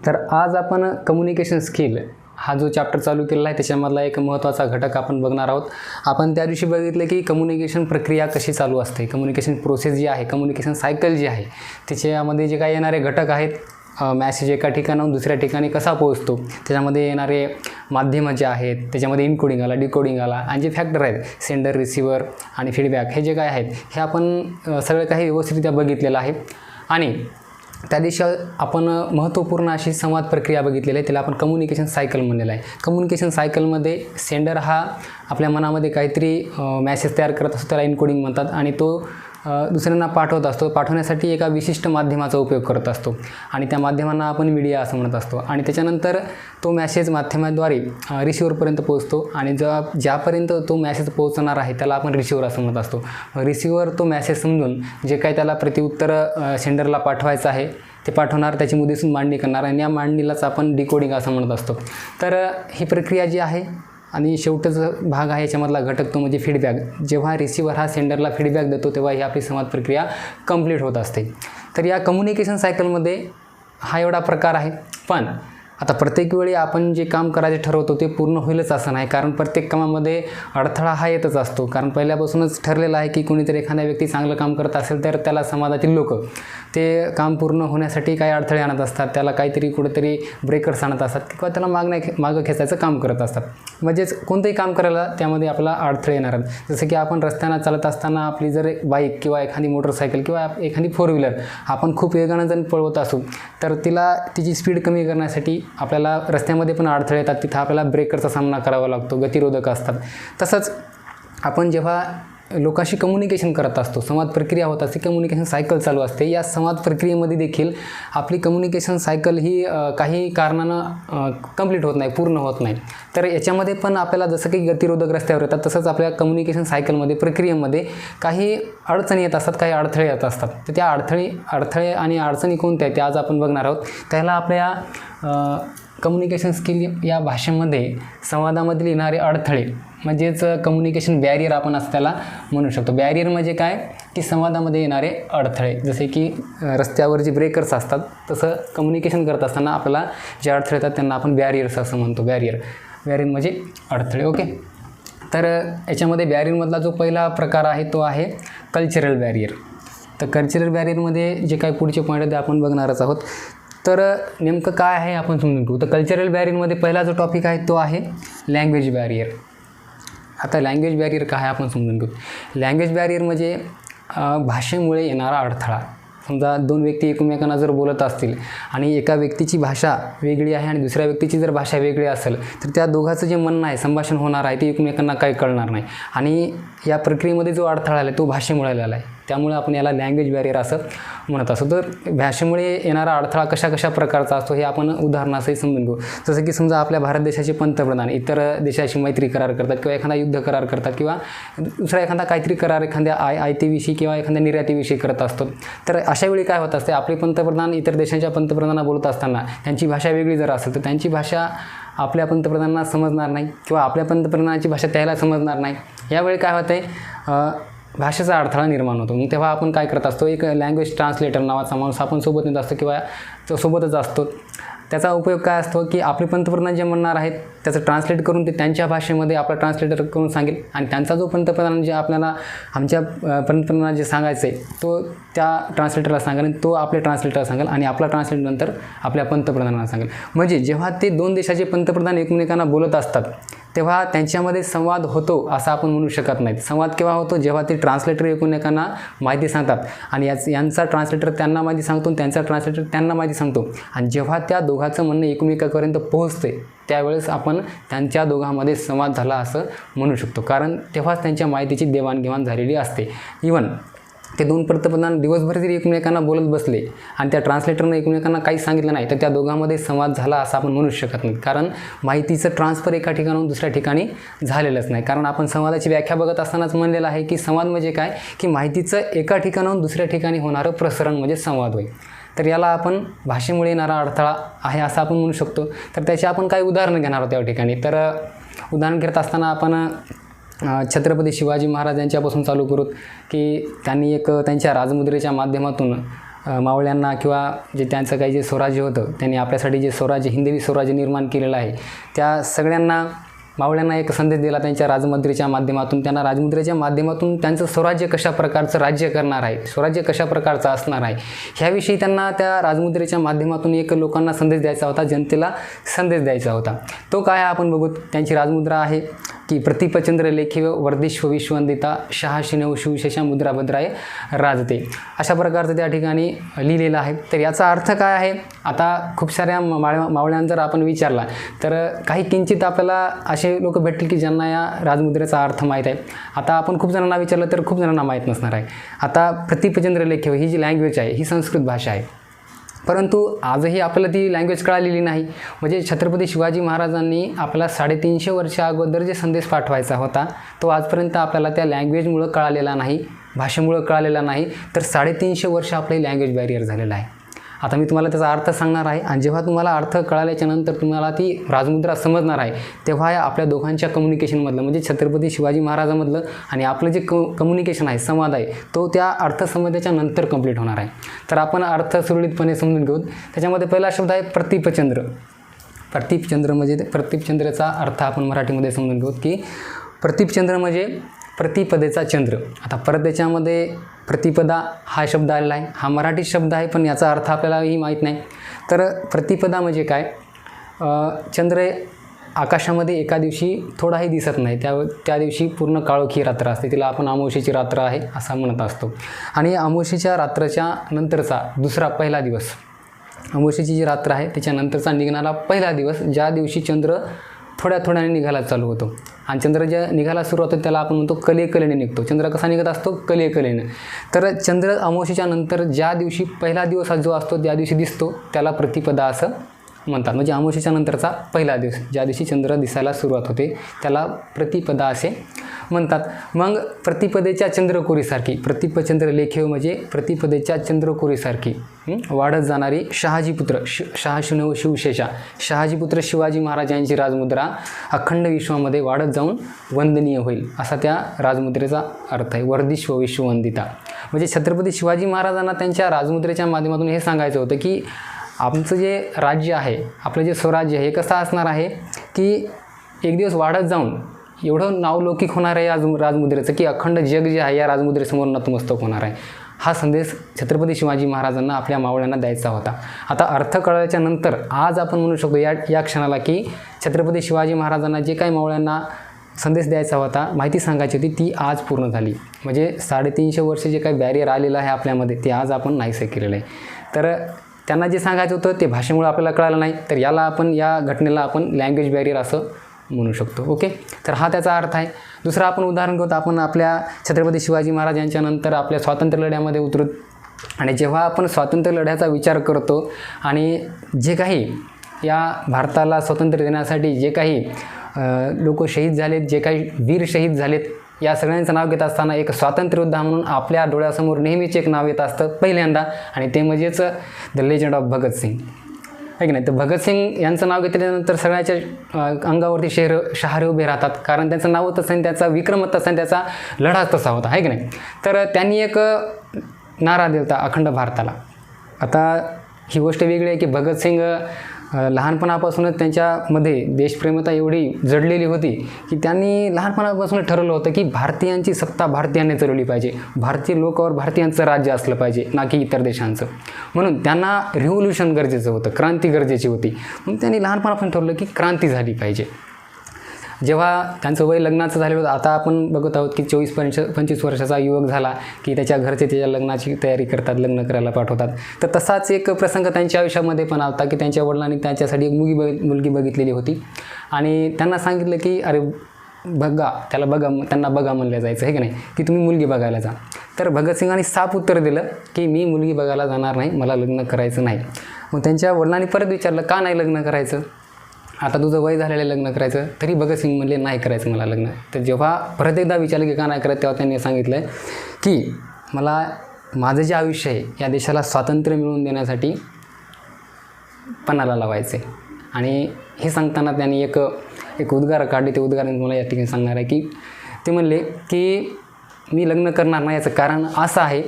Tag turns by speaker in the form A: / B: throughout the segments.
A: तर आज आपण कम्युनिकेशन स्किल हा जो चॅप्टर चालू केलेला आहे त्याच्यामधला एक महत्त्वाचा घटक आपण बघणार आहोत. आपण त्या दिवशी बघितलं की कम्युनिकेशन प्रक्रिया कशी चालू असते, कम्युनिकेशन प्रोसेस जी आहे, कम्युनिकेशन सायकल जी आहे, त्याच्यामध्ये जे काही येणारे घटक आहेत, मॅसेज एका ठिकाणाहून दुसऱ्या ठिकाणी कसा पोहोचतो, त्याच्यामध्ये येणारे माध्यमं जे आहेत, त्याच्यामध्ये इनकोडिंग आला, डिकोडिंग आला, आणि जे फॅक्टर आहेत सेंडर, रिसिव्हर आणि फीडबॅक, हे जे काय आहेत हे आपण सगळं काही व्यवस्थितरित्या बघितलेलं आहे. आणि त्या दिवशी आपण महत्त्वपूर्ण अशी संवाद प्रक्रिया बघितलेली आहे, त्याला आपण कम्युनिकेशन सायकल म्हणलेलं आहे. कम्युनिकेशन सायकलमध्ये सेंडर हा आपल्या मनामध्ये काहीतरी मॅसेज तयार करत असतो, त्याला इनकोडिंग म्हणतात, आणि तो दुसऱ्यांना पाठवत असतो. पाठवण्यासाठी एका विशिष्ट माध्यमाचा उपयोग करत असतो आणि त्या माध्यमांना आपण मीडिया असं म्हणत असतो. आणि त्याच्यानंतर तो मॅसेज माध्यमाद्वारे रिसिव्हरपर्यंत पोहोचतो आणि ज्यापर्यंत तो मॅसेज पोहोचणार आहे त्याला आपण रिसिव्हर असं म्हणत असतो. रिसिव्हर तो मॅसेज समजून जे काही त्याला प्रत्युत्तर सेंडरला पाठवायचं आहे ते पाठवणार, त्याची मुद्देसूद मांडणी करणार, आणि या मांडणीलाच आपण डिकोडिंग असं म्हणत असतो. तर ही प्रक्रिया जी आहे आणि शेवटचा भाग आहे याच्यामधला घटक तो म्हणजे फीडबॅक. जेव्हा रिसिव्हर हा सेंडरला फीडबॅक देतो तेव्हा ही आपली संवाद प्रक्रिया कंप्लीट होत असते. तर या कम्युनिकेशन सायकलमध्ये हा एवढा प्रकार आहे. पण आता प्रत्येक वेळी आपण जे काम करायचे ठरवतो ते पूर्ण होईलच असं नाही, कारण प्रत्येक कामामध्ये अडथळा हा येतच असतो. कारण पहिल्यापासूनच ठरलेलं आहे की कोणीतरी एखाद्या व्यक्ती चांगलं काम करत असेल तर त्याला समाजातील लोक ते काम पूर्ण होण्यासाठी काही अडथळे आणत असतात, त्याला काहीतरी कुठेतरी ब्रेकर्स आणत असतात किंवा त्याला मागं खेचायचं काम करत असतात. म्हणजेच कोणतंही काम करायला त्यामध्ये आपल्याला अडथळे येणार आहेत. जसं की आपण रस्त्यानं चालत असताना आपली जर बाईक किंवा एखादी मोटरसायकल किंवा एखादी फोर व्हीलर आपण खूप वेगानं जर पळवत असू तर तिची स्पीड कमी करण्यासाठी आपल्याला रस्त्यामध्ये पण अडथळे येतात, तिथं आपल्याला ब्रेकरचा सामना करावा लागतो, गतिरोधक असतात. तसंच आपण जेव्हा लोकांशी कम्युनिकेशन करत असतो, संवाद प्रक्रिया होत असते, कम्युनिकेशन सायकल चालू असते, या संवाद प्रक्रियेमध्ये देखील आपली कम्युनिकेशन सायकल ही काही कारणानं कंप्लीट होत नाही, पूर्ण होत नाही. तर याच्यामध्ये पण आपल्याला जसं काही गतिरोधक रस्त्यावर येतात तसंच आपल्या कम्युनिकेशन सायकलमध्ये प्रक्रियेमध्ये काही अडचणी येत असतात, काही अडथळे येत असतात. तर त्या अडथळे आणि अडचणी कोणत्या आहेत ते आज आपण बघणार आहोत. त्याला आपल्या कम्युनिकेशन स्किल या भाषेमध्ये संवादामधील येणारे अडथळे म्हणजेच कम्युनिकेशन बॅरियर आपण असं त्याला म्हणू शकतो. बॅरियर म्हणजे काय की संवादामध्ये येणारे अडथळे, जसे की रस्त्यावर जे ब्रेकर्स असतात तसं कम्युनिकेशन करत असताना आपल्याला जे अडथळे येतात त्यांना आपण बॅरियर्स असं म्हणतो. बॅरियर म्हणजे अडथळे. ओके. तर याच्यामध्ये बॅरियरमधला जो पहिला प्रकार आहे तो आहे कल्चरल बॅरियर. तर कल्चरल बॅरियरमध्ये जे काही पुढचे पॉईंट आहेत आपण बघणारच आहोत. तर नेमकं काय आहे आपण समजून घेऊ. तर कल्चरल बॅरियरमध्ये पहिला जो टॉपिक आहे तो आहे लँग्वेज बॅरियर. आता लँग्वेज बॅरियर काय आहे आपण समजून घेऊ. लँग्वेज बॅरियर म्हणजे भाषेमुळे येणारा अडथळा. समजा दोन व्यक्ती एकमेकांना जर बोलत असतील आणि एका व्यक्तीची भाषा वेगळी आहे आणि दुसऱ्या व्यक्तीची जर भाषा वेगळी असेल तर त्या दोघांचं जे म्हणणं आहे, संभाषण होणार आहे ते एकमेकांना काही कळणार नाही, आणि या प्रक्रियेमध्ये जो अडथळा आला तो भाषेमुळे आलेला आहे. त्यामुळे आपण याला लँग्वेज बॅरियर असं म्हणत असतो. तर भाषेमुळे येणारा अडथळा कशा प्रकारचा असतो हे आपण उदाहरणासही समजून घेऊ. जसं की समजा आपल्या भारत देशाचे पंतप्रधान इतर देशाशी मैत्री करार करतात किंवा एखादा युद्ध करार करतात किंवा दुसरा एखादा काहीतरी करार एखाद्या आयतीविषयी किंवा एखाद्या निर्यातीविषयी करत असतो. तर अशा वेळी काय होत असते, आपले पंतप्रधान इतर देशांच्या पंतप्रधानांना बोलत असताना त्यांची भाषा वेगळी जर असेल तर त्यांची भाषा आपल्या पंतप्रधानांना समजणार नाही किंवा आपल्या पंतप्रधानाची भाषा त्याला समजणार नाही. यावेळी काय होतं आहे, भाषेचा अडथळा निर्माण होतो. मग तेव्हा आपण काय करत असतो, एक लँग्वेज ट्रान्सलेटर नावाचा माणूस आपण सोबत नेत असतो किंवा तो सोबतच असतो. त्याचा उपयोग काय असतो की आपले पंतप्रधान जे म्हणणार आहेत त्याचं ट्रान्सलेट करून ते त्यांच्या भाषेमध्ये आपला ट्रान्सलेटर करून सांगेल, आणि त्यांचा जो पंतप्रधान जे आपल्याला आमच्या पंतप्रधानाला जे सांगायचं आहे तो त्या ट्रान्सलेटरला सांगेल आणि तो आपल्या ट्रान्सलेटरला सांगेल आणि आपला ट्रान्सलेटर नंतर आपल्या पंतप्रधानाला सांगेल. म्हणजे जेव्हा ते दोन देशाचे पंतप्रधान एकमेकांना बोलत असतात तेव्हा त्यांच्यामध्ये संवाद होतो असं आपण म्हणू शकत नाही. संवाद केव्हा होतो, जेव्हा ते ट्रान्सलेटर एकमेकांना माहिती सांगतात आणि यांचा ट्रान्सलेटर त्यांना माहिती सांगतो आणि त्यांचा ट्रान्सलेटर त्यांना माहिती सांगतो, आणि जेव्हा त्या दोघांचं म्हणणं एकमेकांपर्यंत पोहोचते त्यावेळेस आपण त्यांच्या दोघांमध्ये संवाद झाला असं म्हणू शकतो, कारण तेव्हाच त्यांच्या माहितीची देवाणघेवाण झालेली असते. इवन ते दोन पंतप्रधान दिवसभर जरी एकमेकांना बोलत बसले आणि त्या ट्रान्सलेटरनं एकमेकांना काही सांगितलं नाही तर त्या दोघांमध्ये संवाद झाला असं आपण म्हणूच शकत नाही, कारण माहितीचं ट्रान्सफर एका ठिकाणाहून दुसऱ्या ठिकाणी झालेलंच नाही. कारण आपण संवादाची व्याख्या बघत असतानाच म्हणलेलं आहे की संवाद म्हणजे काय की माहितीचं एका ठिकाणाहून दुसऱ्या ठिकाणी होणारं प्रसारण म्हणजे संवाद होय. तर याला आपण भाषेमुळे येणारा अडथळा आहे असं आपण म्हणू शकतो. तर त्याची आपण काही उदाहरणं घेणार आहोत त्या ठिकाणी. तर उदाहरण घेत असताना आपण छत्रपती शिवाजी महाराज यांच्यापासून चालू करूत की त्यांनी एक त्यांच्या राजमुद्रेच्या माध्यमातून मावळ्यांना किंवा जे त्यांचं काही जे स्वराज्य होतं त्यांनी आपल्यासाठी जे स्वराज्य हिंदवी स्वराज्य निर्माण केलेलं आहे त्या सगळ्यांना मावळ्यांना एक संदेश दिला त्यांच्या राजमुद्रेच्या माध्यमातून. त्यांना राजमुद्रेच्या माध्यमातून त्यांचं स्वराज्य कशा प्रकारचं राज्य करणार आहे, स्वराज्य कशा प्रकारचं असणार आहे ह्याविषयी त्यांना त्या राजमुद्रेच्या माध्यमातून एक लोकांना संदेश द्यायचा होता, जनतेला संदेश द्यायचा होता. तो काय आहे आपण बघू. त्यांची राजमुद्रा आहे की प्रतिपचंद्र लेखिव वर्धिष्व विश्ववंदिता शहाशिनव शिवशेषा मुद्रा भद्राय राजते, अशा प्रकारचं त्या ठिकाणी लिहिलेलं आहे. तर याचा अर्थ काय आहे. आता खूप साऱ्या मावळ्यांना जर आपण विचारला तर काही किंचित आपल्याला असे लोक भेटतील की ज्यांना या राजमुद्रेचा अर्थ माहीत आहे. आता आपण खूप जणांना विचारलं तर खूप जणांना माहीत नसणार आहे. आता प्रतिपचंद्र लेखिव ही जी लँग्वेज आहे ही संस्कृत भाषा आहे, परंतु आजही आपल्याला ती लँग्वेज कळालेली नाही. म्हणजे छत्रपती शिवाजी महाराजांनी आपल्याला 350 वर्ष अगोदर जे संदेश पाठवायचा होता तो आजपर्यंत आपल्याला त्या लँग्वेजमुळं कळालेला नाही, भाषेमुळं कळालेला नाही. तर 350 वर्ष आपली लँग्वेज बॅरियर झालेला आहे. आता मी तुम्हाला त्याचा अर्थ सांगणार आहे आणि जेव्हा तुम्हाला अर्थ कळाल्याच्यानंतर तुम्हाला ती राजमुद्रा समजणार आहे तेव्हा या आपल्या दोघांच्या कम्युनिकेशनमधलं म्हणजे छत्रपती शिवाजी महाराजांमधलं आणि आपलं जे कम्युनिकेशन आहे, संवाद आहे, तो त्या अर्थसंवादाच्या नंतर कंप्लीट होणार आहे. तर आपण अर्थ सुरळीतपणे समजून घेऊ. त्याच्यामध्ये पहिला शब्द आहे प्रतिपचंद्र. प्रतिपचंद्र म्हणजे प्रतिपचंद्राचा अर्थ आपण मराठीमध्ये समजून घेऊ की प्रतिपचंद्र म्हणजे प्रतिपदेचा चंद्र. आता परत त्याच्यामध्ये प्रतिपदा हा शब्द आलेला आहे, हा मराठी शब्द आहे पण याचा अर्थ आपल्यालाही माहीत नाही. तर प्रतिपदा म्हणजे काय. चंद्र आकाशामध्ये एका दिवशी थोडाही दिसत नाही, त्या दिवशी पूर्ण काळोखी रात्र असते, तिला आपण अमावस्येची रात्र आहे असं म्हणत असतो. आणि अमावस्येच्या रात्राच्या नंतरचा दुसरा पहिला दिवस, अमावस्येची जी रात्र आहे त्याच्यानंतरचा निघणारा पहिला दिवस, ज्या दिवशी चंद्र थोड्याने निघायला चालू होतो आणि चंद्र ज्या निघायला सुरू होतो त्याला आपण म्हणतो कलेकलेने निघतो. चंद्र कसा निघत असतो, कलेकलेने. तर चंद्र अमावस्येच्या नंतर ज्या दिवशी पहिला दिवस जो असतो त्या दिवशी दिसतो त्याला प्रतिपदा असं म्हणतात. म्हणजे अमावस्येच्या नंतरचा पहिला दिवस ज्या दिवशी चंद्र दिसायला सुरुवात होते त्याला प्रतिपदा असे म्हणतात. मग प्रतिपदेच्या चंद्रकोरीसारखी, प्रतिपचंद्र लेखिव म्हणजे प्रतिपदेच्या चंद्रकोरीसारखी वाढत जाणारी शहाजीपुत्र शहाशिनव शिवशेषा, शहाजीपुत्र शिवाजी महाराज यांची राजमुद्रा अखंड विश्वामध्ये वाढत जाऊन वंदनीय होईल असा त्या राजमुद्रेचा अर्थ आहे. वर्धिष्व विश्ववंदिता म्हणजे छत्रपती शिवाजी महाराजांना त्यांच्या राजमुद्रेच्या माध्यमातून हे सांगायचं होतं की आमचं जे राज्य आहे, आपलं जे स्वराज्य आहे हे कसं असणार आहे की एक दिवस वाढत जाऊन एवढं नावलौकिक होणार आहे या राजमुद्रेचं की अखंड जग जे आहे या राजमुद्रेसमोर नतमस्तक होणार आहे. हा संदेश छत्रपती शिवाजी महाराजांना आपल्या मावळ्यांना द्यायचा होता. आता अर्थ कळल्याच्या नंतर आज आपण म्हणू शकतो या क्षणाला की छत्रपती शिवाजी महाराजांना जे काही मावळ्यांना संदेश द्यायचा होता, माहिती सांगायची होती, ती आज पूर्ण झाली. म्हणजे 350 वर्ष जे काही बॅरियर आलेलं आहे आपल्यामध्ये ते आज आपण नाहीसं केलेलं आहे. तर त्यांना जे सांगायचं होतं ते भाषेमुळे आपल्याला कळालं नाही, तर याला आपण या घटनेला आपण लँग्वेज बॅरियर असं म्हणू शकतो. ओके, तर हा त्याचा अर्थ आहे. दुसरा आपण उदाहरण घेतो. आपण आपल्या छत्रपती शिवाजी महाराज यांच्यानंतर आपल्या स्वातंत्र्य लढ्यामध्ये उतरू आणि जेव्हा आपण स्वातंत्र्य लढ्याचा विचार करतो आणि जे काही या भारताला स्वातंत्र्य देण्यासाठी जे काही लोक शहीद झालेत, जे काही वीर शहीद झालेत, या सगळ्यांचं नाव घेत असताना एक स्वातंत्र्य योद्धा म्हणून आपल्या डोळ्यासमोर नेहमीच एक नाव येत असतं पहिल्यांदा, आणि ते म्हणजेच द लेजंड ऑफ भगतसिंग आहे की नाही. तर भगतसिंग यांचं नाव घेतल्यानंतर सगळ्याच्या अंगावरती शहारे उभे राहतात, कारण त्यांचं नाव तसं आणि त्याचा विक्रम तसा आणि त्याचा लढा तसा होता आहे की नाही. तर त्यांनी एक नारा दिला अखंड भारताला. आता ही गोष्ट वेगळी आहे की भगतसिंग लहानपणापासूनच त्यांच्यामध्ये देशप्रेमता एवढी जडलेली होती की त्यांनी लहानपणापासून ठरवलं होतं की भारतीयांची सत्ता भारतीयांनी चालवली पाहिजे, भारतीय लोकांवर भारतीयांचं राज्य असलं पाहिजे ना की इतर देशांचं. म्हणून त्यांना रिव्होल्युशन गरजेचं होतं, क्रांती गरजेची होती. म्हणून त्यांनी लहानपणापासून ठरवलं की क्रांती झाली पाहिजे. जेव्हा त्यांचं वय लग्नाचं झालेलं होतं, आता आपण बघत आहोत की 24-25 वर्षाचा युवक झाला की त्याच्या घरचे त्याच्या लग्नाची तयारी करतात, लग्न करायला पाठवतात. तर तसाच एक प्रसंग त्यांच्या आयुष्यामध्ये पण आला की त्यांच्या वडिलांनी त्यांच्यासाठी एक मुलगी बघितलेली होती आणि त्यांना सांगितलं की अरे बघा, त्यांना बघा म्हणलं जायचं आहे की नाही, की तुम्ही मुलगी बघायला जा. तर भगतसिंगांनी साफ उत्तर दिलं की मी मुलगी बघायला जाणार नाही, मला लग्न करायचं नाही. मग त्यांच्या वडिलांनी परत विचारलं का नाही लग्न करायचं, आता तुझं वय झालेलं लग्न करायचं. तरी भगतसिंग म्हणले नाही करायचं मला लग्न. तर जेव्हा परत एकदा विचारलं की का नाही करायचं, तेव्हा त्यांनी सांगितलं की मला माझं जे आयुष्य आहे या देशाला स्वातंत्र्य मिळवून देण्यासाठी पणाला लावायचं आहे. आणि हे सांगताना त्यांनी एक उद्गार काढले. ते उद्गार मला या ठिकाणी सांगणार आहे की ते म्हणले की मी लग्न करणार नाही, याचं कारण असं आहे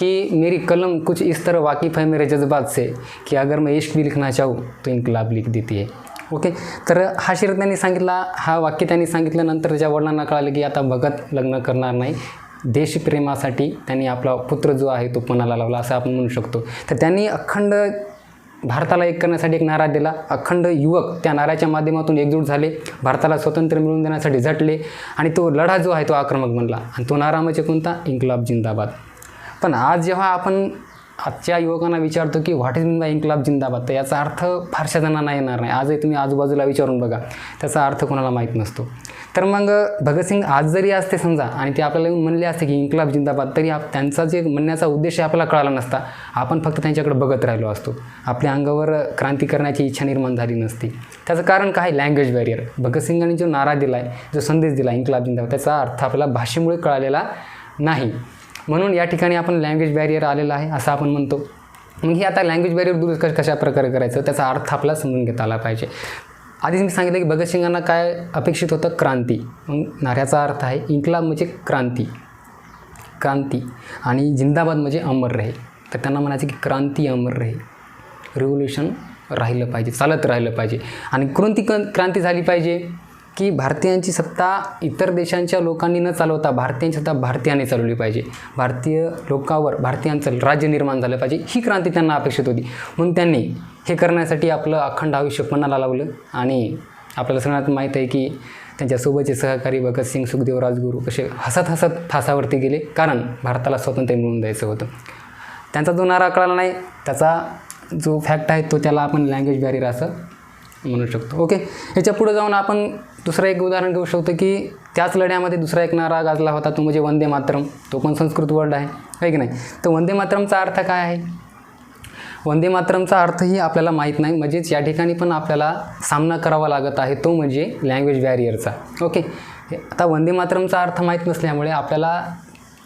A: कि मेरी कलम कुछ इस तरह वाकिफ़ है मेरे जज्बात से कि अगर मैं इश्क भी लिखना चाहूँ तो इन्कलाब लिख देती है. ओके, तर हा शेर त्यांनी सांगितला, हा वाक्य त्यांनी सांगितल्यानंतर त्याच्या वडिलांना कळालं की आता भगत लग्न करणार नाही. देशप्रेमासाठी त्यांनी आपला पुत्र जो आहे तो पणाला लावला असं आपण म्हणू शकतो. तर त्यांनी अखंड भारताला एक करण्यासाठी एक नारा दिला. अखंड युवक त्या नाऱ्याच्या माध्यमातून एकजूट झाले, भारताला स्वातंत्र्य मिळवून देण्यासाठी झटले आणि तो लढा जो आहे तो आक्रमक बनला. आणि तो नारा म्हणजे कोणता? इन्कलाब जिंदाबाद. पण आज जेव्हा आपण आजच्या युवकांना विचारतो की व्हॉट इज मीन बाय इन्कलाब जिंदाबाद, तर याचा अर्थ फारशा जणांना येणार नाही. आजही तुम्ही आजूबाजूला विचारून बघा, त्याचा अर्थ कोणाला माहीत नसतो. तर मग भगतसिंग आज जरी असते समजा आणि ते आपल्याला येऊन म्हणले असते की इन्कलाब जिंदाबाद, तरी त्यांचा जे म्हणण्याचा उद्देश आहे आपल्याला कळाला नसता. आपण फक्त त्यांच्याकडे बघत राहिलो असतो, आपल्या अंगावर क्रांती करण्याची इच्छा निर्माण झाली नसती. त्याचं कारण काय? Language barrier. भगतसिंगांनी जो नारा दिला आहे, जो संदेश दिला इन्कलाब जिंदाबाद, त्याचा अर्थ आपल्याला भाषेमुळे कळालेला नाही. म्हणून या ठिकाणी आपण लँग्वेज बॅरियर आलेला आहे असं आपण म्हणतो. मग ही आता लँग्वेज बॅरियर दूर कशा प्रकारे करायचं, त्याचा अर्थ आपल्याला समजून घेता आला पाहिजे. आधीच मी सांगितलं की भगतसिंगांना काय अपेक्षित होतं? क्रांती. मग नाऱ्याचा अर्थ आहे इन्कलाब म्हणजे क्रांती, क्रांती, आणि जिंदाबाद म्हणजे अमर रहे. तर त्यांना म्हणायचं की क्रांती अमर रहे, रिव्होल्युशन राहिलं पाहिजे, चालत राहिलं पाहिजे. आणि कोणती क्रांती झाली पाहिजे? की भारतीयांची सत्ता इतर देशांच्या लोकांनी न चालवता भारतीयांची सत्ता भारतीयांनी चालवली पाहिजे, भारतीय लोकांवर भारतीयांचं राज्य निर्माण झालं पाहिजे, ही क्रांती त्यांना अपेक्षित होती. म्हणून त्यांनी हे करण्यासाठी आपलं अखंड आयुष्य पणाला लावलं. आणि आपल्याला सगळ्यांना माहीत आहे की त्यांच्यासोबतचे सहकारी भगतसिंग, सुखदेव, राजगुरू कसे हसत हसत फासावरती गेले, कारण भारताला स्वातंत्र्य मिळवून द्यायचं होतं. त्यांचा जो नारा कळाला नाही, त्याचा जो फॅक्ट आहे तो त्याला आपण लँग्वेज बॅरियर असं म्हणू शकतो. ओके, याच्या पुढे जाऊन आपण दुसरं एक उदाहरण घेऊ शकतो की त्याच लढ्यामध्ये दुसरा एक नारा गाजला होता, तो म्हणजे वंदे मातरम. तो पण संस्कृत वर्ड आहे की नाही? तर वंदे मातरमचा अर्थ काय आहे? वंदे मातरमचा अर्थही आपल्याला माहीत नाही. म्हणजेच या ठिकाणी पण आपल्याला सामना करावा लागत आहे, तो म्हणजे लँग्वेज बॅरियरचा. ओके, आता वंदे मातरमचा अर्थ माहीत नसल्यामुळे आपल्याला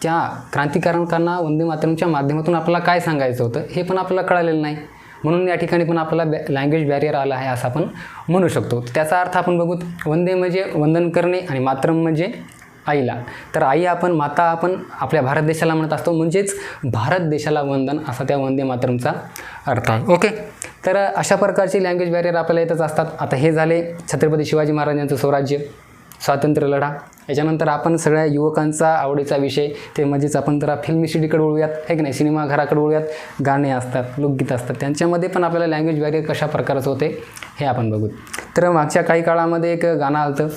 A: त्या क्रांतिकारकांना वंदे मातरमच्या माध्यमातून आपल्याला काय सांगायचं होतं हे पण आपल्याला कळालेलं नाही. म्हणून या ठिकाणी पण आपल्याला लँग्वेज बॅरियर आला आहे असं आपण म्हणू शकतो. त्याचा अर्थ आपण बघू. वंदे म्हणजे वंदन करणे आणि मातरम म्हणजे आईला. तर आई आपण, माता आपण आपल्या भारत देशाला म्हणत असतो, म्हणजेच भारत देशाला वंदन असा त्या वंदे मातरमचा अर्थ आहे. ओके, तर अशा प्रकारची लँग्वेज बॅरियर आपल्याला येतच असतात. आता हे झाले छत्रपती शिवाजी महाराजांचं स्वराज्य, स्वातंत्र्य लढा. याच्यानंतर आपण सगळ्या युवकांचा आवडीचा विषय ते म्हणजेच आपण जरा फिल्मी सिटीकडे वळूयात, आहे की नाही? सिनेमाघराकडे वळूयात. गाणे असतात, लोकगीत असतात, त्यांच्यामध्ये पण आपल्याला लँग्वेज बॅरियर कशा प्रकारचं होते हे आपण बघू. तर मागच्या काही काळामध्ये एक गाणं आलं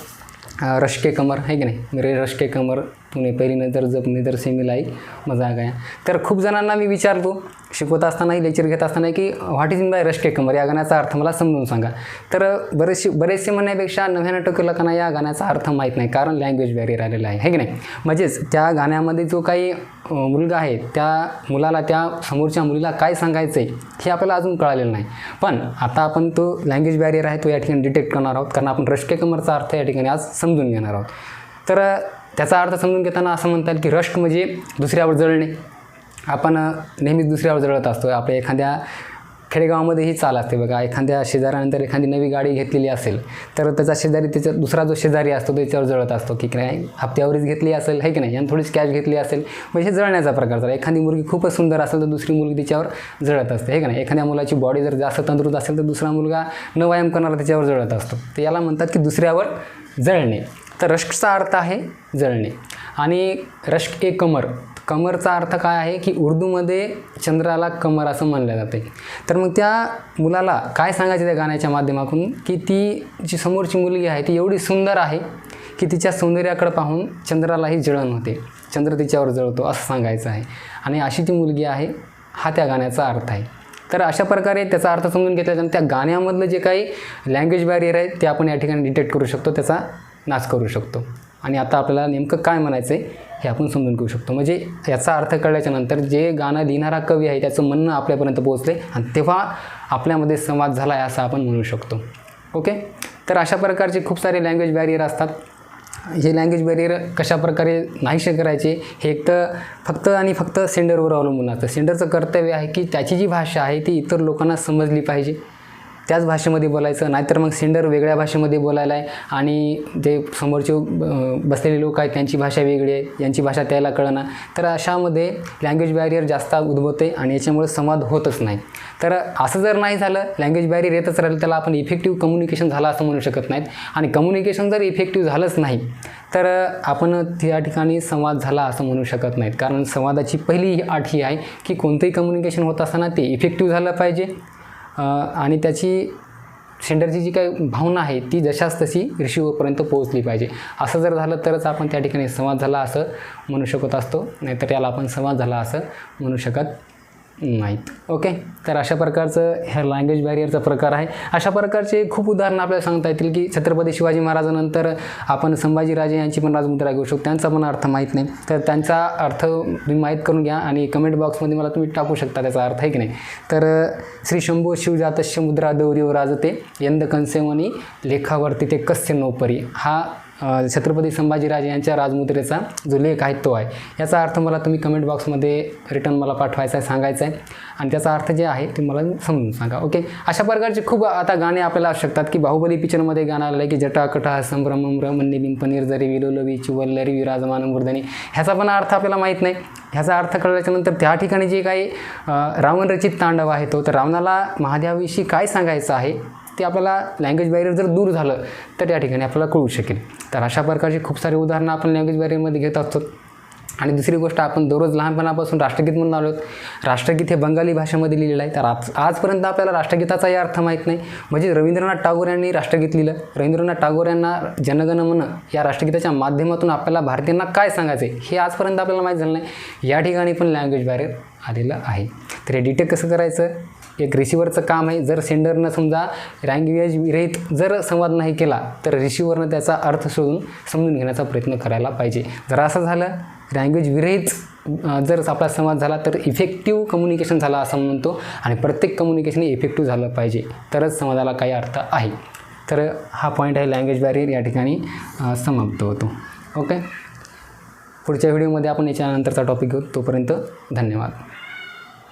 A: रश के कमर, है की नाही? मेरे रश के कमर तूने पहिली नजर जब नजर से मिलाई मजा गया. तर खूप जणांना मी विचारतो शिकवत असतानाही, लेक्चर घेत असताना की व्हॉट इज इन बाय रश के कमर, या गाण्याचा अर्थ मला समजून सांगा. तर बरेचसे म्हणण्यापेक्षा 99% लोकांना या गाण्याचा अर्थ माहीत नाही, कारण लँग्वेज बॅरियर आलेला आहे की नाही? म्हणजेच त्या गाण्यामध्ये जो काही मुलगा आहे त्या मुलाला त्या समोरच्या मुलीला काय सांगायचं आहे हे आपल्याला अजून कळालेलं नाही. पण आता आपण तो लँग्वेज बॅरियर आहे तो या ठिकाणी डिटेक्ट करणार आहोत, कारण आपण रश के कमरचा अर्थ या ठिकाणी आज समजून घेणार आहोत. तर त्याचा अर्थ समजून घेताना असं म्हणता येईल की रश्क म्हणजे दुसऱ्यावर जळणे. आपण नेहमीच दुसऱ्यावर जळत असतो. आपल्या एखाद्या खेडेगावामध्येही चाल असते बघा, एखाद्या शेजाऱ्यानंतर एखादी नवी गाडी घेतलेली असेल तर त्याचा शेजारी, त्याचा दुसरा जो शेजारी असतो त्याच्यावर जळत असतो की काय हप्त्यावरच घेतली असेल, है की नाही? आणि थोडीच कॅश घेतली असेल, म्हणजे जळण्याचा प्रकार झाला. एखादी मुलगी खूपच सुंदर असेल तर दुसरी मुलगी तिच्यावर जळत असते, है की नाही? एखाद्या मुलाची बॉडी जर जास्त तंदुरुस्त असेल तर दुसरा मुलगा न व्यायाम करणारा त्याच्यावर जळत असतो. तर याला म्हणतात की दुसऱ्यावर जळणे. तर रश्कचा अर्थ आहे जळणे. आणि रश्क ए कमर, कमरचा अर्थ काय आहे की उर्दूमध्ये चंद्राला कमर असं म्हणलं जाते. तर मग त्या मुलाला काय सांगायचं त्या गाण्याच्या माध्यमातून की ती जी समोरची मुलगी आहे ती एवढी सुंदर आहे की तिच्या सौंदर्याकडे पाहून चंद्रालाही जळण होते, चंद्र तिच्यावर जळतो असं सांगायचं आहे. आणि अशी ती मुलगी आहे, हा त्या गाण्याचा अर्थ आहे. तर अशा प्रकारे त्याचा अर्थ समजून घेतल्यानंतर त्या गाण्यामधलं जे काही लँग्वेज बॅरियर आहे ते आपण या ठिकाणी डिटेक्ट करू शकतो, त्याचा नाश करू शकतो. आणि आता आपल्याला नेमकं काय म्हणायचं आहे हे आपण समजून घेऊ शकतो. म्हणजे याचा अर्थ कळल्याच्यानंतर जे गाणं लिहिणारा कवी आहे त्याचं म्हणणं आपल्यापर्यंत पोहोचले आणि तेव्हा आपल्यामध्ये संवाद झाला आहे असं आपण म्हणू शकतो. ओके, तर अशा प्रकारचे खूप सारे लँग्वेज बॅरियर असतात. हे लँग्वेज बॅरियर कशाप्रकारे नाहीसे करायचे हे एक तर फक्त आणि फक्त सेंडरवर अवलंबून असतं. सेंडरचं कर्तव्य आहे की त्याची जी भाषा आहे ती इतर लोकांना समजली पाहिजे, त्याच भाषेमध्ये बोलायचं, नाहीतर मग सेंडर वेगळ्या भाषेमध्ये बोलायला आहे आणि जे समोरचे बसलेले लोक आहेत त्यांची भाषा वेगळी आहे, यांची भाषा त्याला कळना, तर अशामध्ये लँग्वेज बॅरियर जास्त उद्भवते आणि याच्यामुळे संवाद होतच नाही. तर असं जर नाही झालं, लँग्वेज बॅरियर येतच राहिलं, त्याला आपण इफेक्टिव्ह कम्युनिकेशन झालं असं म्हणू शकत नाहीत. आणि कम्युनिकेशन जर इफेक्टिव्ह झालंच नाही तर आपण त्या ठिकाणी संवाद झाला असं म्हणू शकत नाहीत. कारण संवादाची पहिली अट ही आहे की कोणतंही कम्युनिकेशन होत असताना ते इफेक्टिव्ह झालं पाहिजे आणि त्याची सेंडरची जी काही भावना आहे ती जशाच तशी रिसिव्हरपर्यंत पोहोचली पाहिजे. असं जर झालं तरच आपण त्या ठिकाणी संवाद झाला असं म्हणू शकत असतो, नाहीतर त्याला आपण संवाद झाला असं म्हणू शकत नाहीत. ओके, तर अशा प्रकारचं ह्या लँग्वेज बॅरियरचा प्रकार आहे. अशा प्रकारचे खूप उदाहरणं आपल्याला सांगता येतील की छत्रपती शिवाजी महाराजांनंतर आपण संभाजीराजे यांची पण राजमुद्रा घेऊ शकतो. त्यांचा पण अर्थ माहीत नाही, तर त्यांचा अर्थ तुम्ही माहीत करून घ्या आणि कमेंट बॉक्समध्ये मला तुम्ही टाकू शकता त्याचा अर्थ आहे की नाही. तर श्री शंभो शिवजातस्य मुद्रा दौर्यो राजते यंद कंसेवनी लेखावरती ते कस्य नोपरी, हा छत्रपती संभाजीराजे यांच्या राजमुद्रेचा जो लेख आहे तो आहे. याचा अर्थ मला तुम्ही कमेंट बॉक्समध्ये रिटर्न मला पाठवायचा आहे, सांगायचा आहे आणि त्याचा अर्थ जे आहे ते मला समजून सांगा. ओके, अशा प्रकारचे खूप आता गाणे आपल्याला असू शकतात की बाहुबली पिक्चरमध्ये गाणं आलं आहे की जटाकटा संभ्रमम्र मन्निबिं पनीर जरी विलोलवी चिवल्लरी विराजमान मूर्धनी, ह्याचा पण अर्थ आपल्याला माहीत नाही. ह्याचा अर्थ कळल्याच्यानंतर त्या ठिकाणी जे काही रावण रचित तांडव आहे तो, तर रावणाला महादेवाविषयी काय सांगायचं आहे ते आपल्याला लँग्वेज बॅरियर जर दूर झालं तर त्या ठिकाणी आपल्याला कळू शकेल. तर अशा प्रकारची खूप सारी उदाहरणं आपण लँग्वेज बॅरियरमध्ये घेत असतो. आणि दुसरी गोष्ट, आपण दररोज लहानपणापासून राष्ट्रगीत म्हणून आलो. राष्ट्रगीत हे बंगाली भाषेमध्ये लिहिलेलं आहे. तर आजपर्यंत आपल्याला राष्ट्रगीताचाही अर्थ माहीत नाही. म्हणजे रवींद्रनाथ टागोर यांनी राष्ट्रगीत लिहिलं. रवींद्रनाथ टागोर यांना जनगण मन या राष्ट्रगीताच्या माध्यमातून आपल्याला भारतीयांना काय सांगायचं आहे हे आजपर्यंत आपल्याला माहीत झालं नाही. या ठिकाणी पण लँग्वेज बॅरियर आलेलं आहे. तर हे डिटेक्ट कसं करायचं, एक रिसिव्हरचं काम आहे. जर सेंडरनं समजा लँग्वेज विरहित जर संवाद नाही केला तर रिसिव्हरनं त्याचा अर्थ शोधून समजून घेण्याचा प्रयत्न करायला पाहिजे. जर असं झालं, लँग्वेज विरहित जर आपला संवाद झाला तर इफेक्टिव्ह कम्युनिकेशन झाला असं म्हणतो. आणि प्रत्येक कम्युनिकेशन इफेक्टिव्ह झालं पाहिजे तरच संवादाला काही अर्थ आहे. तर हा पॉईंट आहे लँग्वेज बॅरियर या ठिकाणी समाप्त होतो. ओके, पुढच्या व्हिडिओमध्ये आपण याच्यानंतरचा टॉपिक घेऊ. तोपर्यंत धन्यवाद.